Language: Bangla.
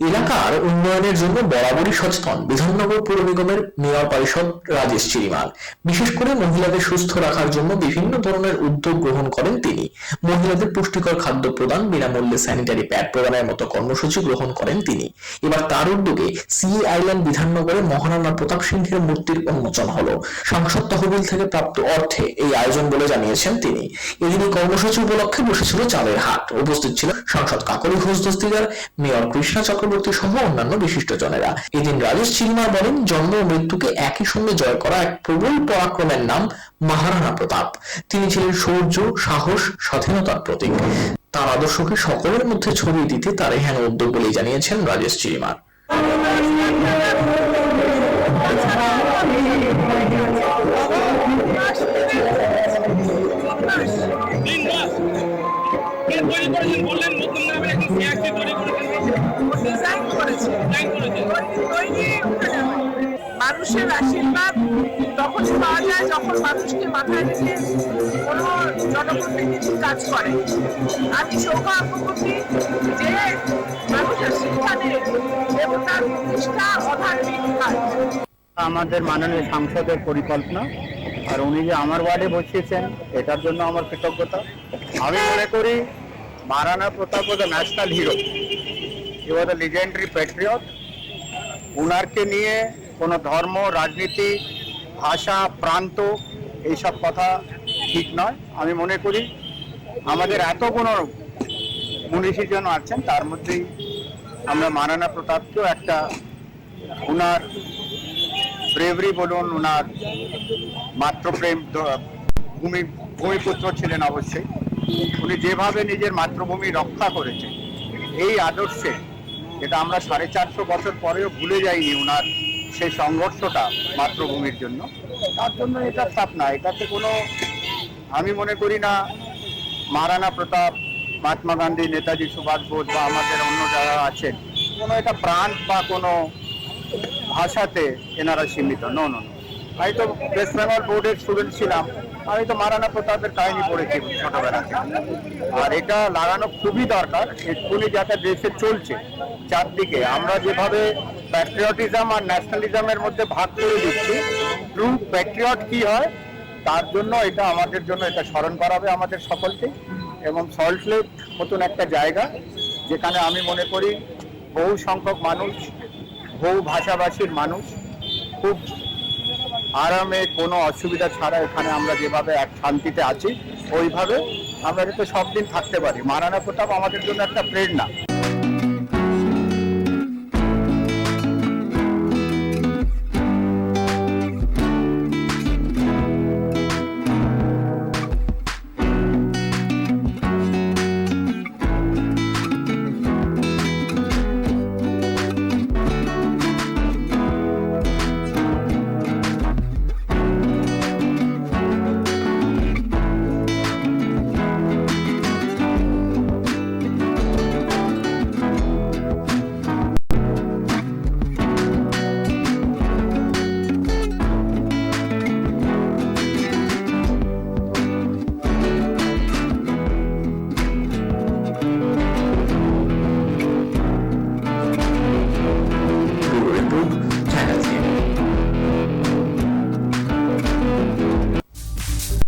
এলাকার উন্নয়নের জন্য বরাবরই সচেতন বিধাননগর পৌর নিগমের মেয়র পরিষদ রাজেশ চিরিমাল। বিশেষ করে মহিলাদের সুস্থ রাখার জন্য বিভিন্ন ধরনের উদ্যোগ গ্রহণ করেন তিনি। মহিলাদের পুষ্টিকর খাদ্য প্রদান, বিনামূল্যে স্যানিটারি প্যাড প্রদানের মতো কর্মসূচি গ্রহণ করেন তিনি। এবার তার উদ্যোগে সিই আইল্যান্ড বিধাননগরে মহারানা প্রতাপ সিংহের মূর্তির উন্মোচন হলো। সংসদ তহবিল থেকে প্রাপ্ত অর্থে এই আয়োজন বলে জানিয়েছেন তিনি। এদিন এই কর্মসূচি উপলক্ষে বসেছিল চালের হাট। উপস্থিত ছিল সাংসদ কাকলি ঘোষ দস্তিদার, মেয়র কৃষ্ণা চক্রবর্তী সহ অন্যান্য বিশিষ্টজনেরা। এদিন রাজেশ চিরিমাল বলেন, জন্ম ও মৃত্যুকে একই সঙ্গে জয় করা এক প্রবল পরাক্রমের নাম মহারানা প্রতাপ। তিনি ছিলেন শৌর্য, সাহস, স্বাধীনতার প্রতীক। তার আদর্শকে সকলের মধ্যে ছড়িয়ে দিতে তার এহেন উদ্যোগ বলেই জানিয়েছেন রাজেশ চিরিমাল। মানুষের আশীর্বাদ তখনই পাওয়া যায় যখন মানুষকে মাথায় রেখে কোনো জনপ্রতিনিধি কাজ করে। আমি সৌভাগ্য করি যে মানুষের সেখানে দেবতার প্রতিষ্ঠা অধার্মিক কাজ। আমাদের মাননীয় সাংসদের পরিকল্পনা, আর উনি যে আমার ওয়ার্ডে বসিয়েছেন এটার জন্য আমার কৃতজ্ঞতা। আমি মনে করি মহারানা প্রতাপ ওয়াজ আ ন্যাশনাল হিরো, হি ওয়াজ আ লিজেন্ডারি প্যাট্রিয়ট। উনারকে নিয়ে কোনো ধর্ম, রাজনীতি, ভাষা, প্রান্ত এইসব কথা ঠিক নয়। আমি মনে করি আমাদের এত কোনো মনীষীজন আছেন, তার মধ্যেই আমরা মহারানা প্রতাপকেও একটা, উনার ব্রেভারি বলুন, উনার মাতৃপ্রেম, ভূমিপুত্র ছিলেন অবশ্যই। উনি যেভাবে নিজের মাতৃভূমি রক্ষা করেছেন, এই আদর্শে, যেটা আমরা 450 বছর পরেও ভুলে যাইনি, উনার সেই সংঘর্ষটা মাতৃভূমির জন্য, তার জন্য এটা স্থাপনা। এটাতে কোনো, আমি মনে করি না মহারানা প্রতাপ, মহাত্মা গান্ধী, নেতাজি সুভাষ বোস বা আমাদের অন্য যারা আছেন, কোনো এটা প্রাণ বা কোনো ভাষাতে এনারা সীমিত। No no no. আমি তো ওয়েস্ট বেঙ্গল বোর্ডের স্টুডেন্ট ছিলাম, আমি তো মহারানা প্রতাপের কাহিনী পড়েছি ছোটবেলাতে। আর এটা লাগানো খুবই দরকার, এক্ষুনি যাতে দেশে চলছে চারদিকে, আমরা যেভাবে প্যাট্রিয়টিজম আর ন্যাশনালিজমের মধ্যে ভাগ করে দিচ্ছি, ট্রু প্যাট্রিয়ট কি হয় তার জন্য এটা আমাদের জন্য এটা স্মরণ করাবে আমাদের সকলকে। এবং সল্ট লেক মতন একটা জায়গা, যেখানে আমি মনে করি বহু সংখ্যক মানুষ, বহু ভাষাভাষীর মানুষ খুব আরামে, কোনো অসুবিধা ছাড়া এখানে আমরা যেভাবে এক শান্তিতে আছি, ওইভাবে আমরা যাতে সব দিন থাকতে পারি। মহারানা প্রতাপ আমাদের জন্য একটা প্রেরণা।